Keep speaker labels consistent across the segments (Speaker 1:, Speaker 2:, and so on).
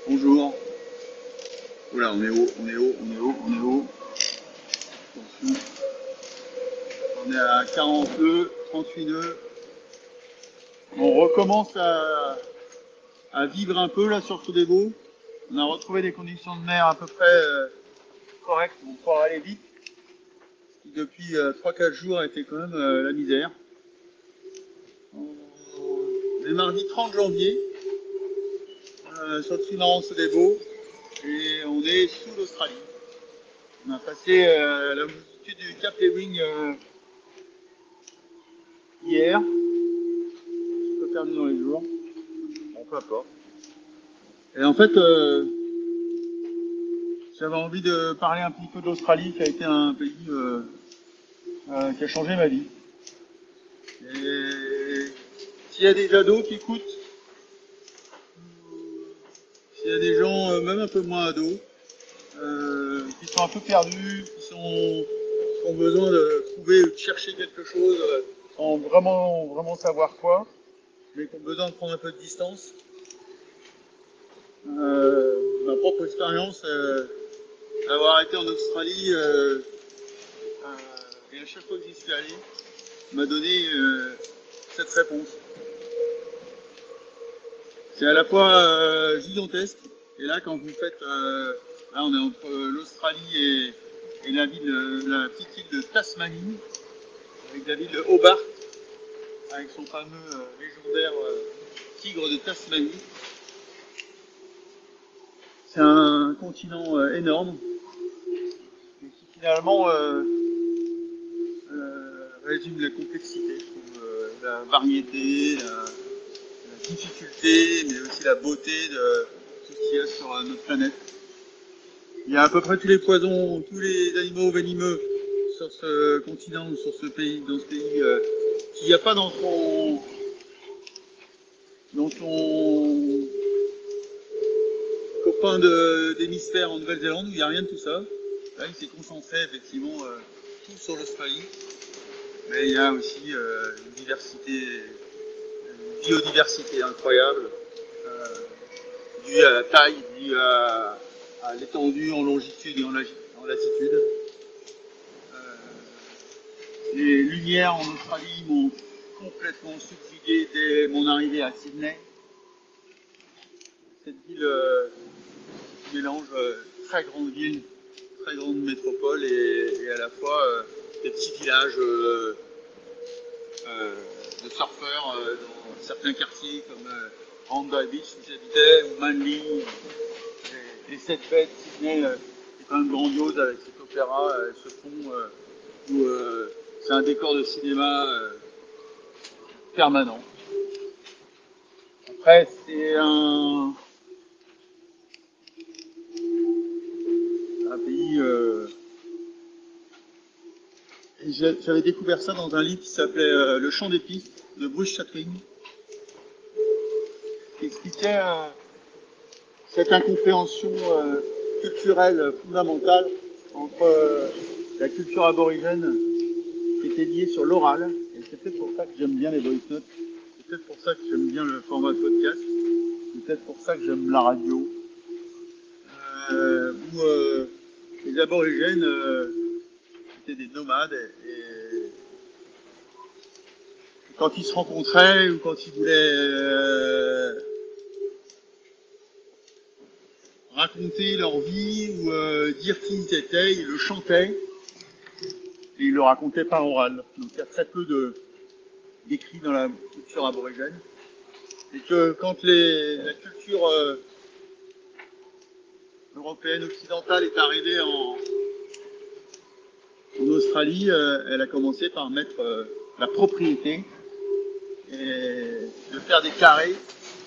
Speaker 1: Bonjour. Oula, on est haut, on est haut, on est haut, on est haut. Attention. On est à 40 nœuds, 38 nœuds. On recommence à vivre un peu là sur Sodebo. On a retrouvé des conditions de mer à peu près correctes pour pouvoir aller vite. Depuis 3-4 jours était quand même la misère. On est mardi 30 janvier sur le trimaran Sodebo et on est sous l'Australie. On a passé la longitude du Cap Lewin hier. Un peu perdu dans les jours. Bon, peu importe. Et en fait, j'avais envie de parler un petit peu d'Australie, qui a été un pays qui a changé ma vie. Et s'il y a des ados qui écoutent, s'il y a des gens, même un peu moins ados, qui sont un peu perdus, qui ont besoin de trouver ou de chercher quelque chose sans vraiment savoir quoi, mais qui ont besoin de prendre un peu de distance, ma propre expérience, d'avoir été en Australie, et à chaque fois que j'y suis allé, m'a donné cette réponse. C'est à la fois gigantesque, et là quand vous faites, là on est entre l'Australie et la petite île de Tasmanie, avec la ville de Hobart, avec son fameux légendaire tigre de Tasmanie. C'est un continent énorme, et qui finalement résume la complexité, je trouve, la variété, la difficulté, mais aussi la beauté de tout ce qu'il y a sur notre planète. Il y a à peu près tous les poisons, tous les animaux venimeux sur ce continent, sur ce pays, dans ce pays, qu'il n'y a pas dans ton copain d'hémisphère en Nouvelle-Zélande, où il n'y a rien de tout ça. Là, il s'est concentré effectivement tout sur l'Australie, mais il y a aussi une diversité, une biodiversité incroyable, euh, due à la taille, due à l'étendue en longitude et en latitude. Les lumières en Australie m'ont complètement subjugué dès mon arrivée à Sydney. Cette ville qui mélange très grande ville, très grande métropole et à la fois des petits villages de surfeurs dans certains quartiers comme Bondi Beach où j'habitais, ou Manly, et cette fête Sydney qui est quand même grandiose avec cet opéra, ce pont où c'est un décor de cinéma permanent. Après, c'est un pays. J'avais découvert ça dans un livre qui s'appelait Le Chant des pistes de Bruce Chatwin, qui expliquait cette incompréhension culturelle fondamentale entre la culture aborigène qui était liée sur l'oral, et c'est peut-être pour ça que j'aime bien les voice notes, c'est peut-être pour ça que j'aime bien le format de podcast, c'est peut-être pour ça que j'aime la radio, où les aborigènes étaient des nomades et quand ils se rencontraient ou quand ils voulaient raconter leur vie ou dire qui ils étaient, ils le chantaient et ils le racontaient par oral. Donc il y a très peu d'écrits dans la culture aborigène. Et que quand la culture européenne occidentale est arrivée en Australie, elle a commencé par mettre la propriété et de faire des carrés.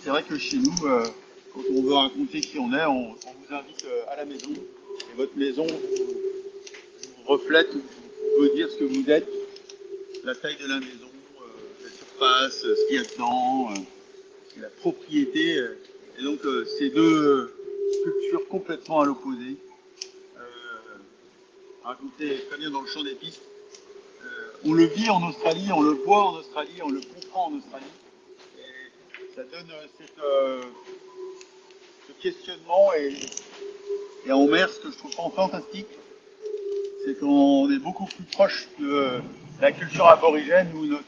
Speaker 1: C'est vrai que chez nous, quand on veut raconter qui on est, on vous invite à la maison. Et votre maison vous reflète ou vous veut dire ce que vous êtes, la taille de la maison, la surface, ce qu'il y a dedans, la propriété. Et donc ces deux cultures complètement à l'opposé, racontées très bien dans le champ des pistes. On le vit en Australie, on le voit en Australie, on le comprend en Australie. Et ça donne cette questionnement et en mer, ce que je trouve fantastique, c'est qu'on est beaucoup plus proche de la culture aborigène où notre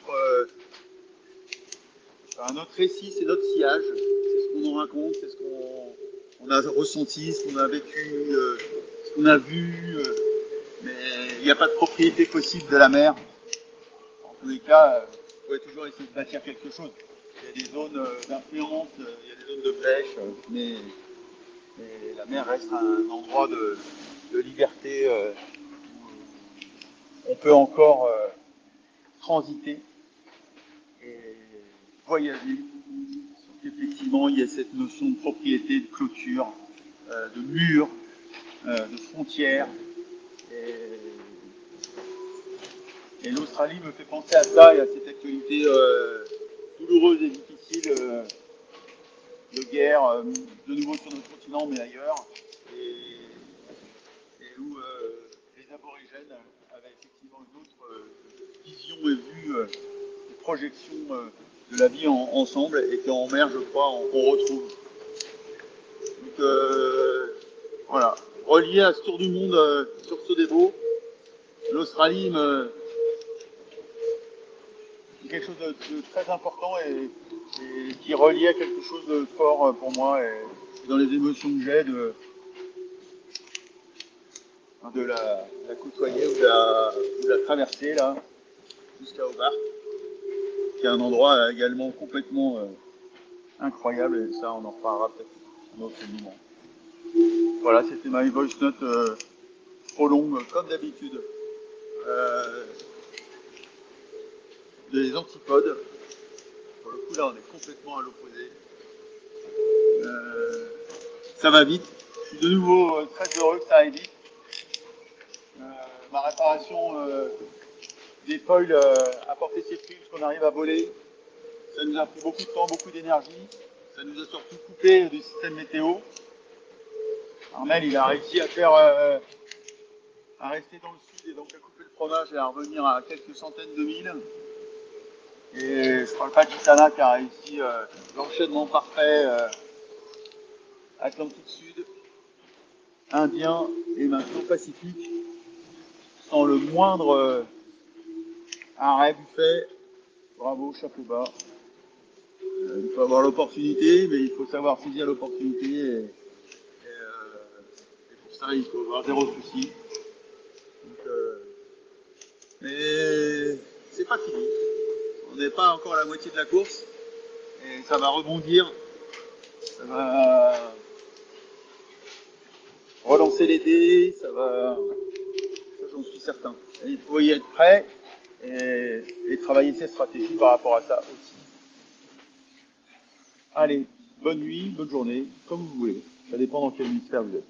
Speaker 1: récit, c'est notre sillage, c'est ce qu'on nous raconte, c'est ce qu'on a ressenti, ce qu'on a vécu, ce qu'on a vu, mais il n'y a pas de propriété possible de la mer. En tous les cas, vous pouvez toujours essayer de bâtir quelque chose. Il y a des zones d'influence, il y a des zones de pêche, mais la mer reste un endroit de liberté où on peut encore transiter et voyager. Effectivement, il y a cette notion de propriété, de clôture, de mur, de frontières. Et l'Australie me fait penser à ça et à cette actualité douloureuse et difficile de guerre, de nouveau sur notre continent, mais ailleurs, et où les aborigènes avaient effectivement une autre vision et vue, projection de la vie ensemble, et qu'en mer, je crois, on retrouve. Donc voilà, relié à ce tour du monde sur Sodebo, l'Australie c'est quelque chose de très important et qui est relié à quelque chose de fort pour moi et dans les émotions que j'ai de la côtoyer ou de la traverser là jusqu'à Hobart, qui est un endroit également complètement incroyable, et ça on en reparlera peut-être un autre moment. Voilà, c'était ma voice note trop longue comme d'habitude. Des antipodes. Pour le coup là on est complètement à l'opposé. Ça va vite. Je suis de nouveau très heureux que ça aille vite. Ma réparation des foils a porté ses fruits parce qu'on arrive à voler. Ça nous a pris beaucoup de temps, beaucoup d'énergie. Ça nous a surtout coupé du système météo. Armel, il a réussi à rester dans le sud et donc à couper le fromage et à revenir à quelques centaines de milles. Et je parle pas d'Itana qui a réussi l'enchaînement parfait Atlantique Sud, Indien et maintenant Pacifique, sans le moindre arrêt buffet. Bravo, chapeau bas. Il faut avoir l'opportunité, mais il faut savoir saisir l'opportunité. Et pour ça, il faut avoir zéro souci. Donc, mais c'est pas fini. On n'est pas encore à la moitié de la course. Et ça va rebondir. Ça va relancer les dés. Ça, j'en suis certain. Et il faut y être prêt et travailler ses stratégies par rapport à ça aussi. Allez, bonne nuit, bonne journée, comme vous voulez. Ça dépend dans quel hémisphère vous êtes.